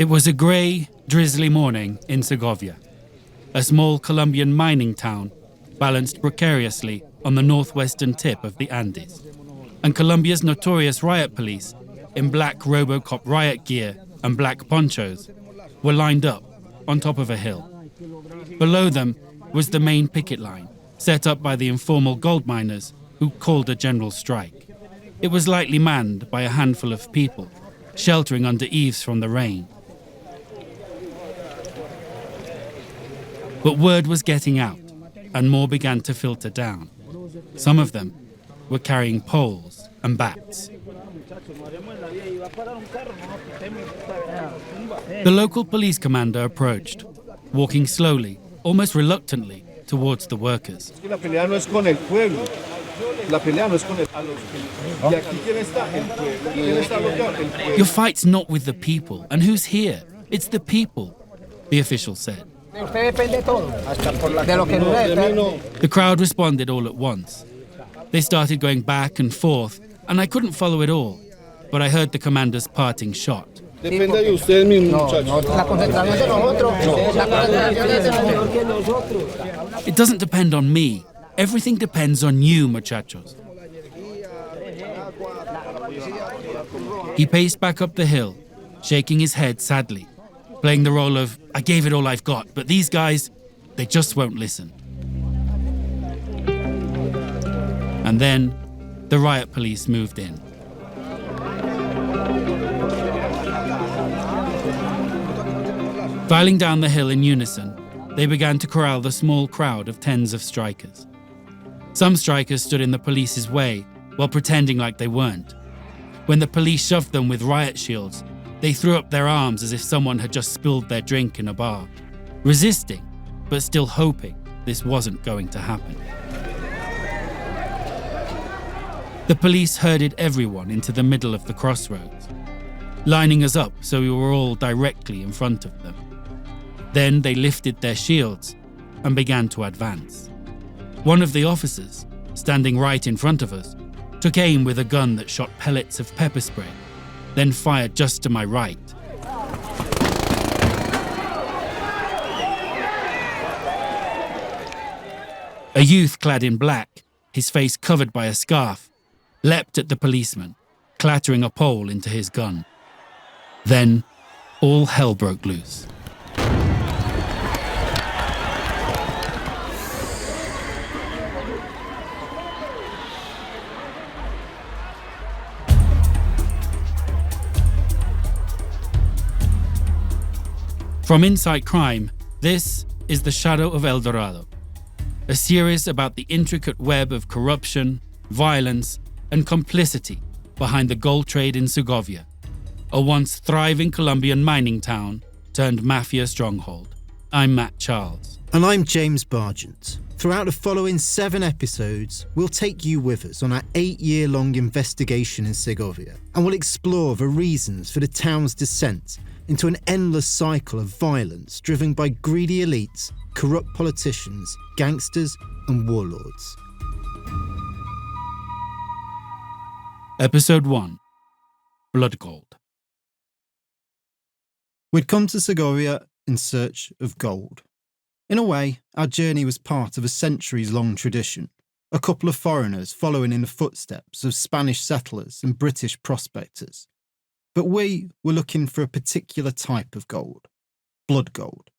It was a grey, drizzly morning in Segovia, a small Colombian mining town balanced precariously on the northwestern tip of the Andes. And Colombia's notorious riot police, in black RoboCop riot gear and black ponchos, were lined up on top of a hill. Below them was the main picket line, set up by the informal gold miners who called a general strike. It was lightly manned by a handful of people, sheltering under eaves from the rain. But word was getting out, and more began to filter down. Some of them were carrying poles and bats. The local police commander approached, walking slowly, almost reluctantly, towards the workers. Your fight's not with the people, and who's here? It's the people, the official said. The crowd responded all at once. They started going back and forth, and I couldn't follow it all, but I heard the commander's parting shot. It doesn't depend on me. Everything depends on you, muchachos. He paced back up the hill, shaking his head sadly, playing the role of, I gave it all I've got, but these guys, they just won't listen. And then, the riot police moved in. Filing down the hill in unison, they began to corral the small crowd of tens of strikers. Some strikers stood in the police's way while pretending like they weren't. When the police shoved them with riot shields, they threw up their arms as if someone had just spilled their drink in a bar, resisting, but still hoping this wasn't going to happen. The police herded everyone into the middle of the crossroads, lining us up so we were all directly in front of them. Then they lifted their shields and began to advance. One of the officers, standing right in front of us, took aim with a gun that shot pellets of pepper spray, then fired just to my right. A youth clad in black, his face covered by a scarf, leapt at the policeman, clattering a pole into his gun. Then, all hell broke loose. From Insight Crime, this is The Shadow of El Dorado, a series about the intricate web of corruption, violence, and complicity behind the gold trade in Segovia, a once thriving Colombian mining town turned mafia stronghold. I'm Matt Charles. And I'm James Bargent. Throughout the following 7 episodes, we'll take you with us on our 8-year-long investigation in Segovia, and we'll explore the reasons for the town's descent into an endless cycle of violence driven by greedy elites, corrupt politicians, gangsters, and warlords. Episode 1. Blood Gold. We'd come to Segovia in search of gold. In a way, our journey was part of a centuries-long tradition, a couple of foreigners following in the footsteps of Spanish settlers and British prospectors. But we were looking for a particular type of gold, blood gold.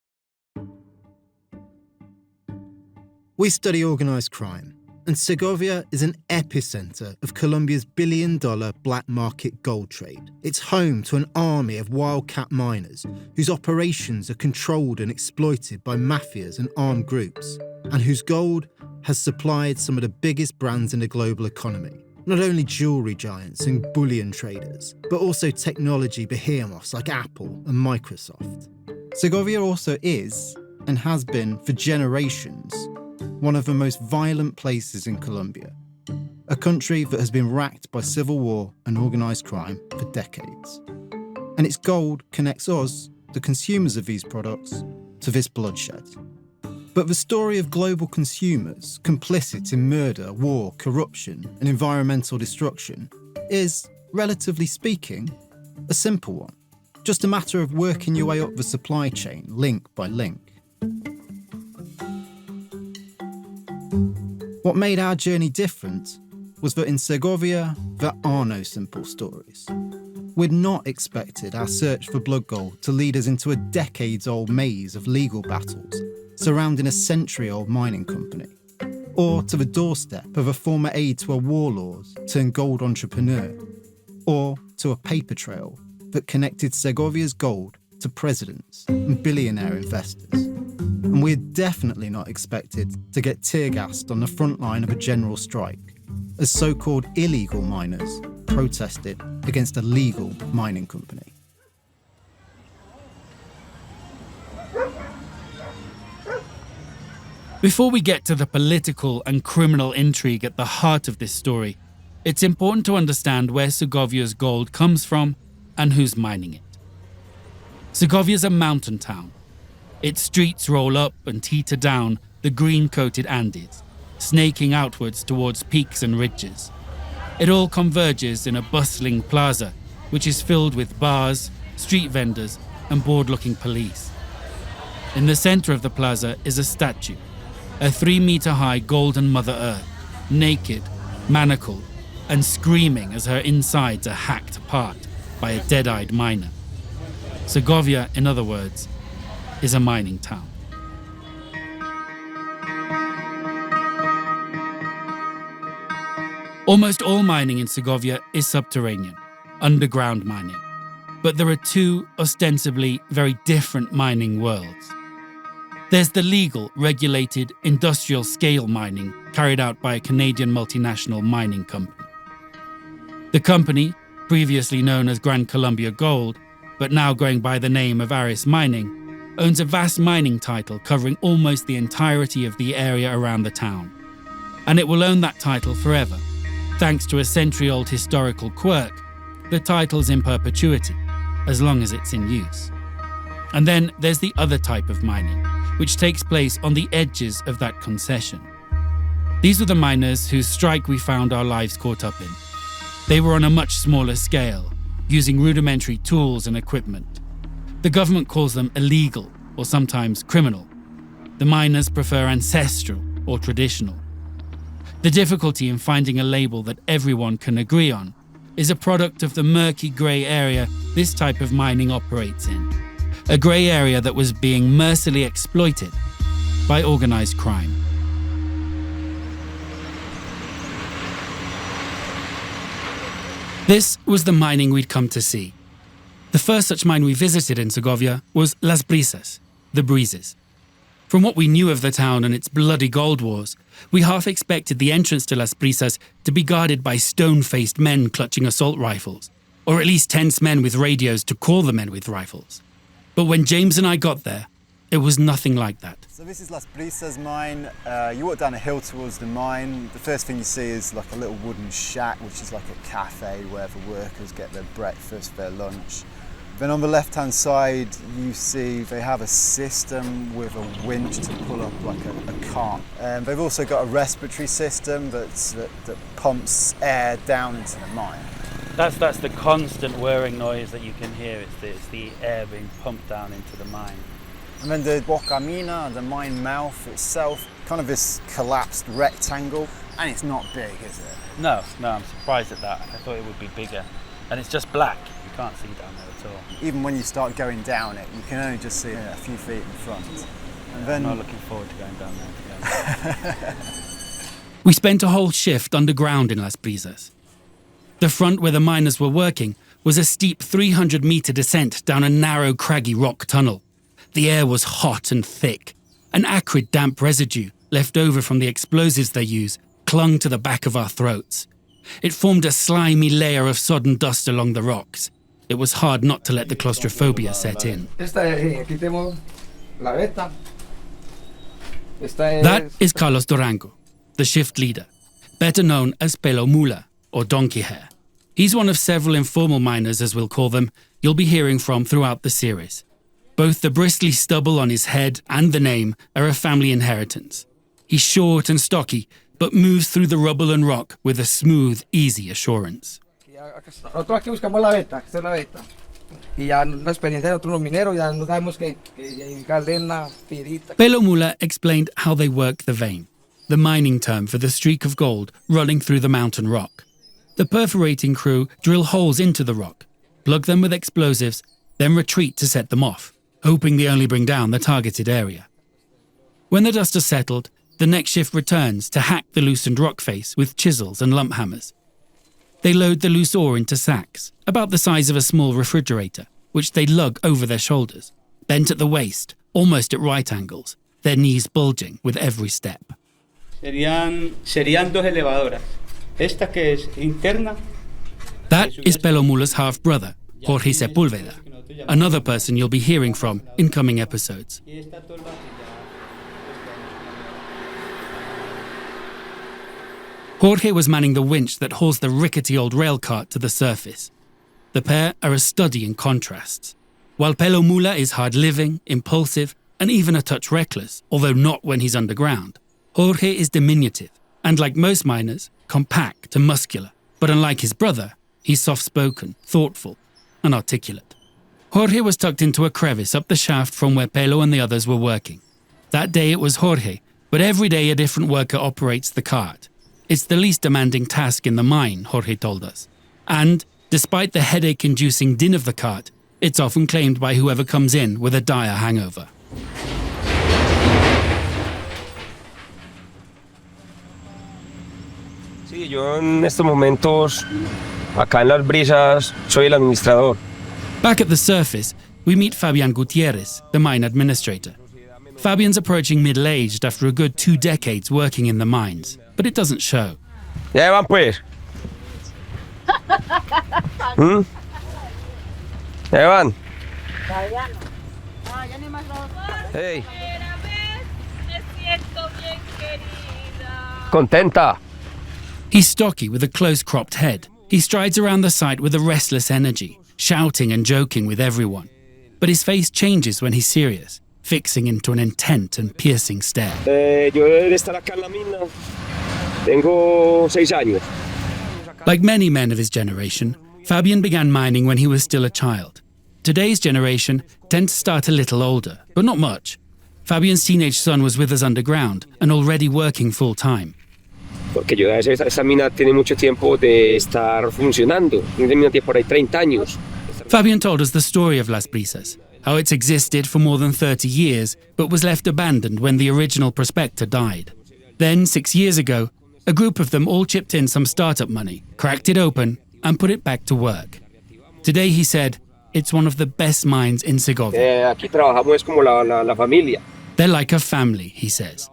We study organised crime, and Segovia is an epicentre of Colombia's billion-dollar black market gold trade. It's home to an army of wildcat miners whose operations are controlled and exploited by mafias and armed groups, and whose gold has supplied some of the biggest brands in the global economy. Not only jewellery giants and bullion traders, but also technology behemoths like Apple and Microsoft. Segovia also is, and has been for generations, one of the most violent places in Colombia, a country that has been racked by civil war and organised crime for decades. And its gold connects us, the consumers of these products, to this bloodshed. But the story of global consumers complicit in murder, war, corruption, and environmental destruction is, relatively speaking, a simple one. just a matter of working your way up the supply chain, link by link. What made our journey different was that in Segovia, there are no simple stories. We'd not expected our search for blood gold to lead us into a decades-old maze of legal battles surrounding a century-old mining company, or to the doorstep of a former aide to a warlord turned gold entrepreneur, or to a paper trail that connected Segovia's gold to presidents and billionaire investors. And we're definitely not expected to get tear-gassed on the front line of a general strike, as so-called illegal miners protested against a legal mining company. Before we get to the political and criminal intrigue at the heart of this story, it's important to understand where Segovia's gold comes from and who's mining it. Segovia's a mountain town. Its streets roll up and teeter down the green-coated Andes, snaking outwards towards peaks and ridges. It all converges in a bustling plaza, which is filled with bars, street vendors, and bored-looking police. In the center of the plaza is a statue, a 3-meter-high golden Mother Earth, naked, manacled, and screaming as her insides are hacked apart by a dead-eyed miner. Segovia, in other words, is a mining town. Almost all mining in Segovia is subterranean, underground mining. But there are two ostensibly very different mining worlds. There's the legal, regulated, industrial-scale mining carried out by a Canadian multinational mining company. The company, previously known as Gran Colombia Gold, but now going by the name of Aris Mining, owns a vast mining title covering almost the entirety of the area around the town. And it will own that title forever. Thanks to a century-old historical quirk, the title's in perpetuity, as long as it's in use. And then there's the other type of mining, which takes place on the edges of that concession. These were the miners whose strike we found our lives caught up in. They were on a much smaller scale, using rudimentary tools and equipment. The government calls them illegal, or sometimes criminal. The miners prefer ancestral or traditional. The difficulty in finding a label that everyone can agree on is a product of the murky grey area this type of mining operates in. A grey area that was being mercilessly exploited by organised crime. This was the mining we'd come to see. The first such mine we visited in Segovia was Las Brisas, the Breezes. From what we knew of the town and its bloody gold wars, we half expected the entrance to Las Brisas to be guarded by stone-faced men clutching assault rifles, or at least tense men with radios to call the men with rifles. But when James and I got there, it was nothing like that. So this is Las Brisas mine. You walk down a hill towards the mine. The first thing you see is like a little wooden shack, which is like a cafe where the workers get their breakfast, their lunch. Then on the left-hand side, you see they have a system with a winch to pull up like a cart. They've also got a respiratory system that pumps air down into the mine. That's the constant whirring noise that you can hear. It's the air being pumped down into the mine. And then the boca mina, the mine mouth itself, kind of this collapsed rectangle, and it's not big, is it? No, I'm surprised at that. I thought it would be bigger. And it's just black. You can't see down there at all. Even when you start going down it, you can only just see a few feet in front. And then I'm not looking forward to going down there together. We spent a whole shift underground in Las Brisas. The front where the miners were working was a steep 300-metre descent down a narrow, craggy rock tunnel. The air was hot and thick. An acrid, damp residue, left over from the explosives they use, clung to the back of our throats. It formed a slimy layer of sodden dust along the rocks. It was hard not to let the claustrophobia set in. That is Carlos Durango, the shift leader, better known as Pelo Mula, or Donkey Hair. He's one of several informal miners, as we'll call them, you'll be hearing from throughout the series. Both the bristly stubble on his head and the name are a family inheritance. He's short and stocky, but moves through the rubble and rock with a smooth, easy assurance. Y ya la experiencia de nosotros los mineros, ya no sabemos que Cadena, pirita. Pelo Mula explained how they work the vein, the mining term for the streak of gold running through the mountain rock. The perforating crew drill holes into the rock, plug them with explosives, then retreat to set them off, hoping they only bring down the targeted area. When the dust has settled, the next shift returns to hack the loosened rock face with chisels and lump hammers. They load the loose ore into sacks, about the size of a small refrigerator, which they lug over their shoulders, bent at the waist, almost at right angles, their knees bulging with every step. Serían dos elevadoras. Esta que es interna. That is Pelo Mula's half-brother, Jorge Sepúlveda, another person you'll be hearing from in coming episodes. Jorge was manning the winch that hauls the rickety old rail cart to the surface. The pair are a study in contrasts. While Pelo Mula is hard-living, impulsive, and even a touch reckless, although not when he's underground, Jorge is diminutive, and like most miners, compact and muscular. But unlike his brother, he's soft-spoken, thoughtful, and articulate. Jorge was tucked into a crevice up the shaft from where Pelo and the others were working. That day it was Jorge, but every day a different worker operates the cart. It's the least demanding task in the mine, Jorge told us. And, despite the headache-inducing din of the cart, it's often claimed by whoever comes in with a dire hangover. Sí, yo en estos momentos, acá en Las Brisas, soy el administrador. Back at the surface, we meet Fabian Gutierrez, the mine administrator. Fabian's approaching middle-aged after a good 2 decades working in the mines, but it doesn't show. Llevan pues. Llevan. Hey. Contenta. He's stocky with a close-cropped head. He strides around the site with a restless energy, shouting and joking with everyone. But his face changes when he's serious, fixing into an intent and piercing stare. Yo debo de estar acá en la mina. Tengo 6 años. Like many men of his generation, Fabian began mining when he was still a child. Today's generation tend to start a little older, but not much. Fabian's teenage son was with us underground and already working full-time. Porque yo esa mina tiene mucho tiempo de estar funcionando. Una mina tiene por ahí 30 años. Fabian told us the story of Las Brisas, how it's existed for more than 30 years, but was left abandoned when the original prospector died. Then, 6 years ago, a group of them all chipped in some startup money, cracked it open, and put it back to work. Today, he said, it's one of the best mines in Segovia. Aquí trabajamos es como la familia. They're like a family, he says.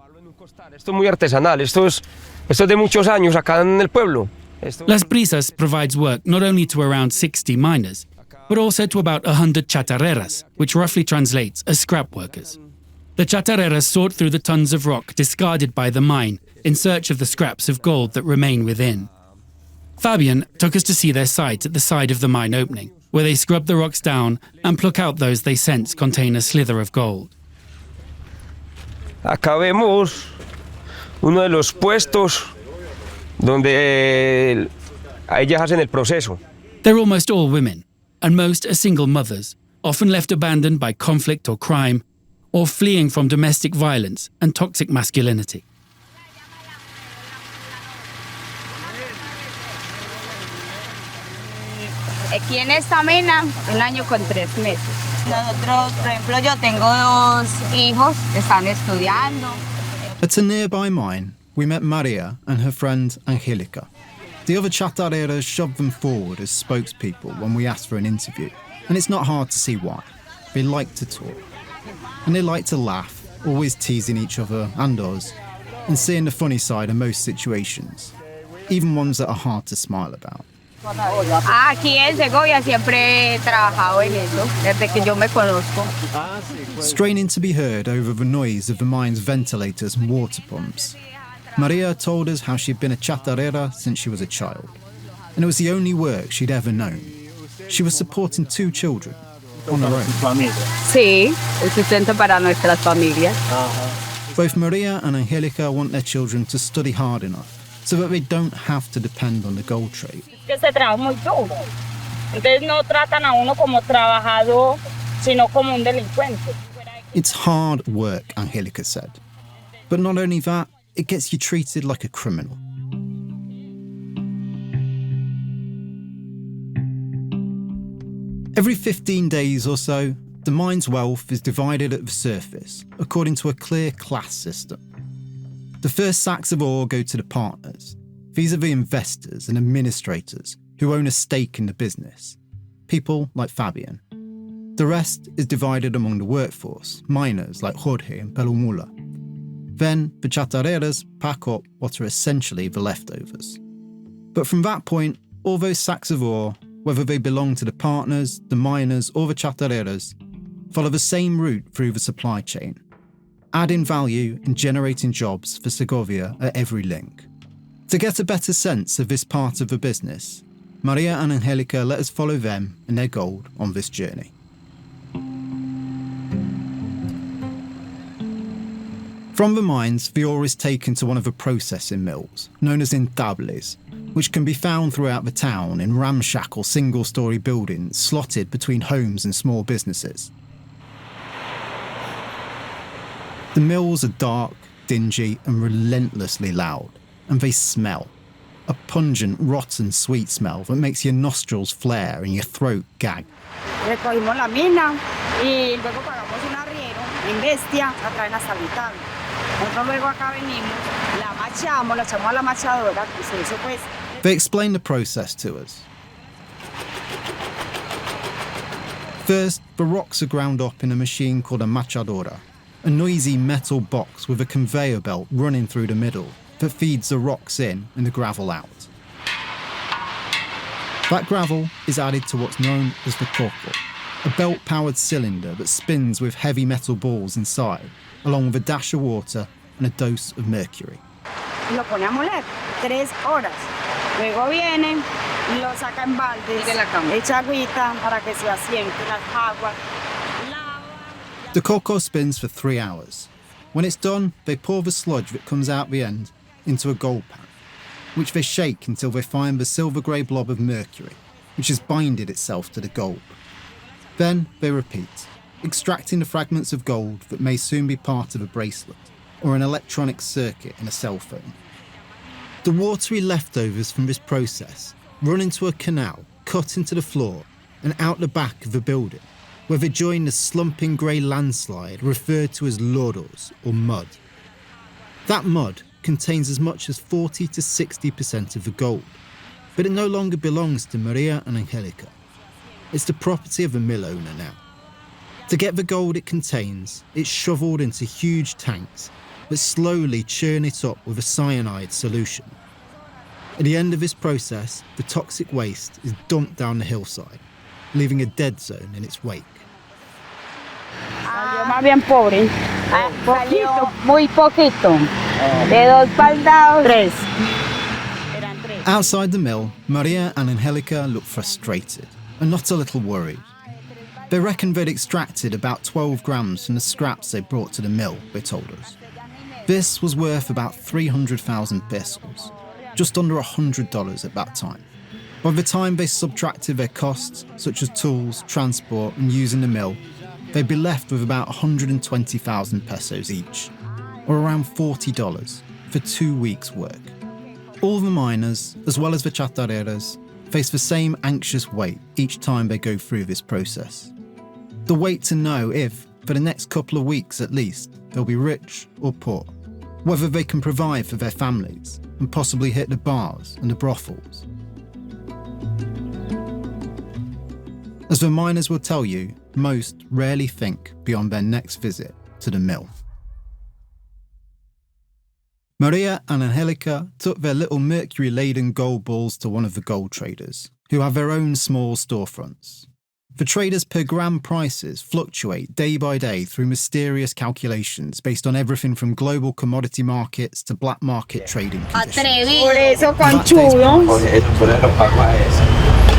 Esto es muy artesanal, esto es de muchos años acá en el pueblo. Las Brisas provides work not only to around 60 miners, but also to about 100 chatarreras, which roughly translates as scrap workers. The chatarreras sort through the tons of rock discarded by the mine in search of the scraps of gold that remain within. Fabian took us to see their site at the side of the mine opening, where they scrub the rocks down and pluck out those they sense contain a slither of gold. Acá vemos uno de los puestos donde ellas hacen el proceso. They're almost all women, and most are single mothers, often left abandoned by conflict or crime, or fleeing from domestic violence and toxic masculinity. Aquí en esta mina, 1 año con 3 meses. Nosotros, por ejemplo, yo tengo 2 hijos que están estudiando. At a nearby mine, we met Maria and her friend Angelica. The other chatarreras shoved them forward as spokespeople when we asked for an interview, and it's not hard to see why. They like to talk. And they like to laugh, always teasing each other and us, and seeing the funny side of most situations, even ones that are hard to smile about. Aquí en Segovia siempre he trabajado en eso, desde que yo me conozco. Straining to be heard over the noise of the mine's ventilators and water pumps, Maria told us how she'd been a chatarrera since she was a child, and it was the only work she'd ever known. She was supporting 2 children on her own. Sí, el sustento para nuestras familias. Both Maria and Angelica want their children to study hard enough so that they don't have to depend on the gold trade. Que se trabaja muy duro. Entonces no tratan a uno como trabajador, sino como un delincuente. It's hard work, Angelica said. But not only that, it gets you treated like a criminal. Every 15 days or so, the mine's wealth is divided at the surface, according to a clear class system. The first sacks of ore go to the partners. These are the investors and administrators who own a stake in the business, people like Fabian. The rest is divided among the workforce, miners like Jorge and Pelumula. Then the chatarreras pack up what are essentially the leftovers. But from that point, all those sacks of ore, whether they belong to the partners, the miners or the chatarreras, follow the same route through the supply chain, adding value and generating jobs for Segovia at every link. To get a better sense of this part of the business, Maria and Angelica let us follow them and their gold on this journey. From the mines, the ore is taken to one of the processing mills, known as intables, which can be found throughout the town in ramshackle single-storey buildings slotted between homes and small businesses. The mills are dark, dingy and relentlessly loud, and they smell. A pungent, rotten, sweet smell that makes your nostrils flare and your throat gag. Recogimos la mina y luego pagamos un arriero en bestia a traer hasta el intable. Nosotros luego acá venimos, la machamos, la echamos a la machadora, y se hizo pues. They explain the process to us. First, the rocks are ground up in a machine called a machadora, a noisy metal box with a conveyor belt running through the middle that feeds the rocks in and the gravel out. That gravel is added to what's known as the coco, a belt-powered cylinder that spins with heavy metal balls inside, along with a dash of water and a dose of mercury. Lo pone a moler 3 horas. Luego viene y lo saca en baldes, echa agüita para que se asiente las aguas. The coco spins for 3 hours. When it's done, they pour the sludge that comes out the end into a gold pan, which they shake until they find the silver-grey blob of mercury, which has binded itself to the gold. Then they repeat, extracting the fragments of gold that may soon be part of a bracelet or an electronic circuit in a cell phone. The watery leftovers from this process run into a canal cut into the floor and out the back of the building, where they join the slumping grey landslide referred to as lodos, or mud. That mud contains as much as 40 to 60% of the gold, but it no longer belongs to Maria and Angelica. It's the property of the mill owner now. To get the gold it contains, it's shoveled into huge tanks that slowly churn it up with a cyanide solution. At the end of this process, the toxic waste is dumped down the hillside, leaving a dead zone in its wake. Salió más bien pobre. Poquito, muy poquito. De 2 baldados, 3. Eran 3. Outside the mill, Maria and Angelica look frustrated and not a little worried. They reckon they'd extracted about 12 grams from the scraps they brought to the mill, they told us. This was worth about 300,000 pesos, just under $100 at that time. By the time they subtracted their costs, such as tools, transport and using the mill, they'd be left with about 120,000 pesos each, or around $40 for 2 weeks' work. All the miners, as well as the chatarreras, face the same anxious wait each time they go through this process. The wait to know if, for the next couple of weeks at least, they'll be rich or poor, whether they can provide for their families and possibly hit the bars and the brothels. As the miners will tell you, most rarely think beyond their next visit to the mill. Maria and Angelica took their little mercury-laden gold balls to one of the gold traders, who have their own small storefronts. The traders' per gram prices fluctuate day by day through mysterious calculations based on everything from global commodity markets to black market trading conditions. Por eso, conchudo.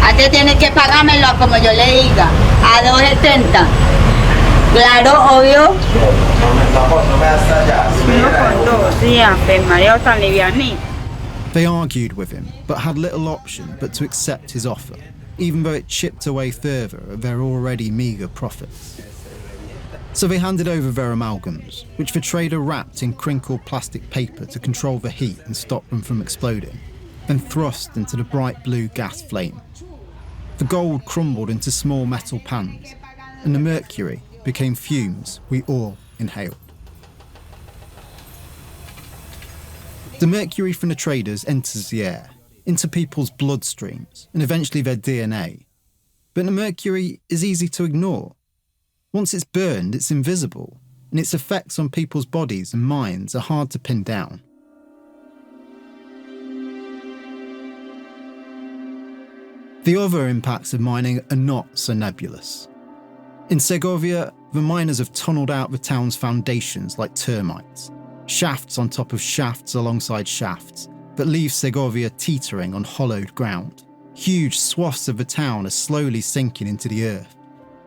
Antes tienes que pagármelo como yo le diga, a 2.70. Claro, obvio. They argued with him, but had little option but to accept his offer, even though it chipped away further at their already meagre profits. So they handed over their amalgams, which the trader wrapped in crinkled plastic paper to control the heat and stop them from exploding, then thrust into the bright blue gas flame. The gold crumbled into small metal pans, and the mercury became fumes we all inhaled. The mercury from the traders enters the air, into people's bloodstreams, and eventually their DNA. But the mercury is easy to ignore. Once it's burned, it's invisible, and its effects on people's bodies and minds are hard to pin down. The other impacts of mining are not so nebulous. In Segovia, the miners have tunnelled out the town's foundations like termites, shafts on top of shafts alongside shafts, that leave Segovia teetering on hollowed ground. Huge swaths of the town are slowly sinking into the earth.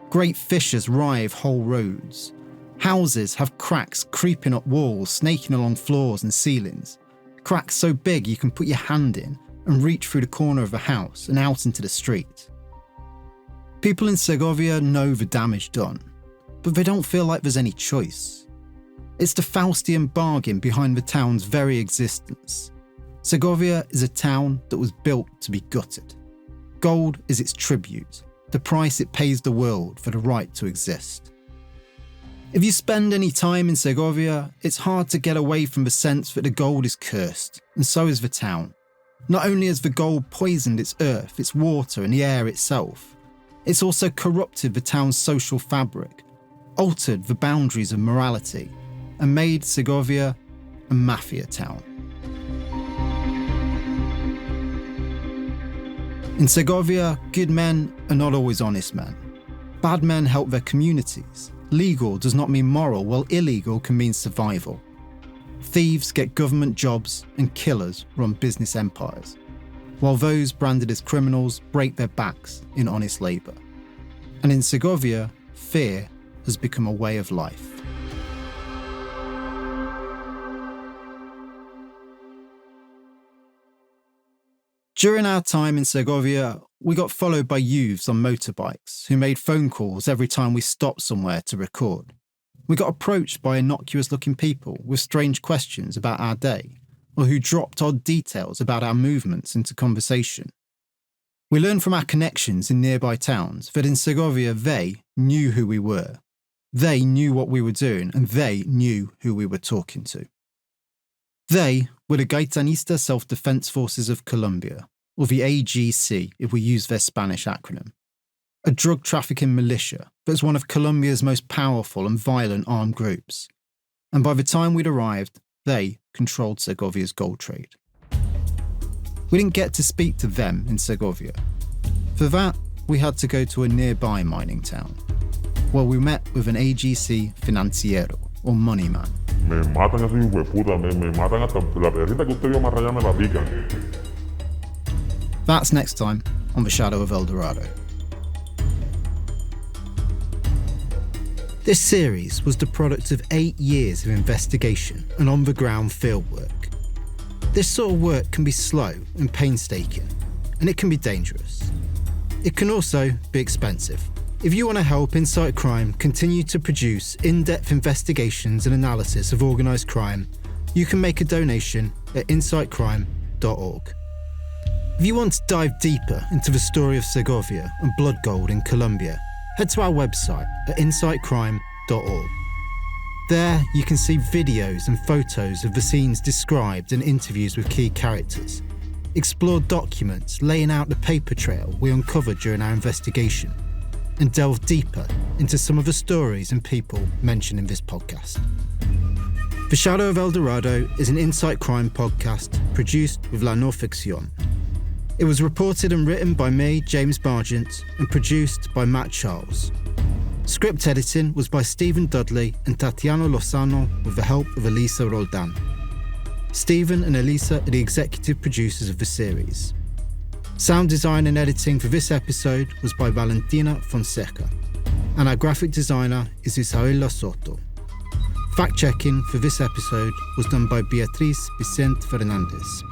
Great fissures rive whole roads. Houses have cracks creeping up walls, snaking along floors and ceilings. Cracks so big you can put your hand in and reach through the corner of a house and out into the street. People in Segovia know the damage done, but they don't feel like there's any choice. It's the Faustian bargain behind the town's very existence. Segovia is a town that was built to be gutted. Gold is its tribute, the price it pays the world for the right to exist. If you spend any time in Segovia, it's hard to get away from the sense that the gold is cursed, and so is the town. Not only has the gold poisoned its earth, its water, and the air itself, it's also corrupted the town's social fabric, altered the boundaries of morality, and made Segovia a mafia town. In Segovia, good men are not always honest men. Bad men help their communities. Legal does not mean moral, while illegal can mean survival. Thieves get government jobs and killers run business empires, while those branded as criminals break their backs in honest labour. And in Segovia, fear has become a way of life. During our time in Segovia, we got followed by youths on motorbikes who made phone calls every time we stopped somewhere to record. We got approached by innocuous-looking people with strange questions about our day, or who dropped odd details about our movements into conversation. We learned from our connections in nearby towns that in Segovia they knew who we were. They knew what we were doing, and they knew who we were talking to. They were the Gaitanista Self-Defense Forces of Colombia, or the AGC if we use their Spanish acronym, a drug trafficking militia that's one of Colombia's most powerful and violent armed groups. And by the time we'd arrived, they controlled Segovia's gold trade. We didn't get to speak to them in Segovia. For that, we had to go to a nearby mining town, where we met with an AGC financiero, or money man. Me matan esos hijos de puta, me matan hasta la piedrita que usted vio más allá me la pican. That's next time on The Shadow of El Dorado. This series was the product of 8 years of investigation and on-the-ground fieldwork. This sort of work can be slow and painstaking, and it can be dangerous. It can also be expensive. If you want to help Insight Crime continue to produce in-depth investigations and analysis of organised crime, you can make a donation at insightcrime.org. If you want to dive deeper into the story of Segovia and blood gold in Colombia, head to our website at insightcrime.org. There you can see videos and photos of the scenes described and interviews with key characters. Explore documents laying out the paper trail we uncovered during our investigation, and delve deeper into some of the stories and people mentioned in this podcast. The Shadow of El Dorado is an Insight Crime podcast produced with La No Ficción. It was reported and written by me, James Bargent, and produced by Matt Charles. Script editing was by Stephen Dudley and Tatiana Lozano with the help of Elisa Roldan. Stephen and Elisa are the executive producers of the series. Sound design and editing for this episode was by Valentina Fonseca, and our graphic designer is Isabella Soto. Fact-checking for this episode was done by Beatriz Vicente Fernandez.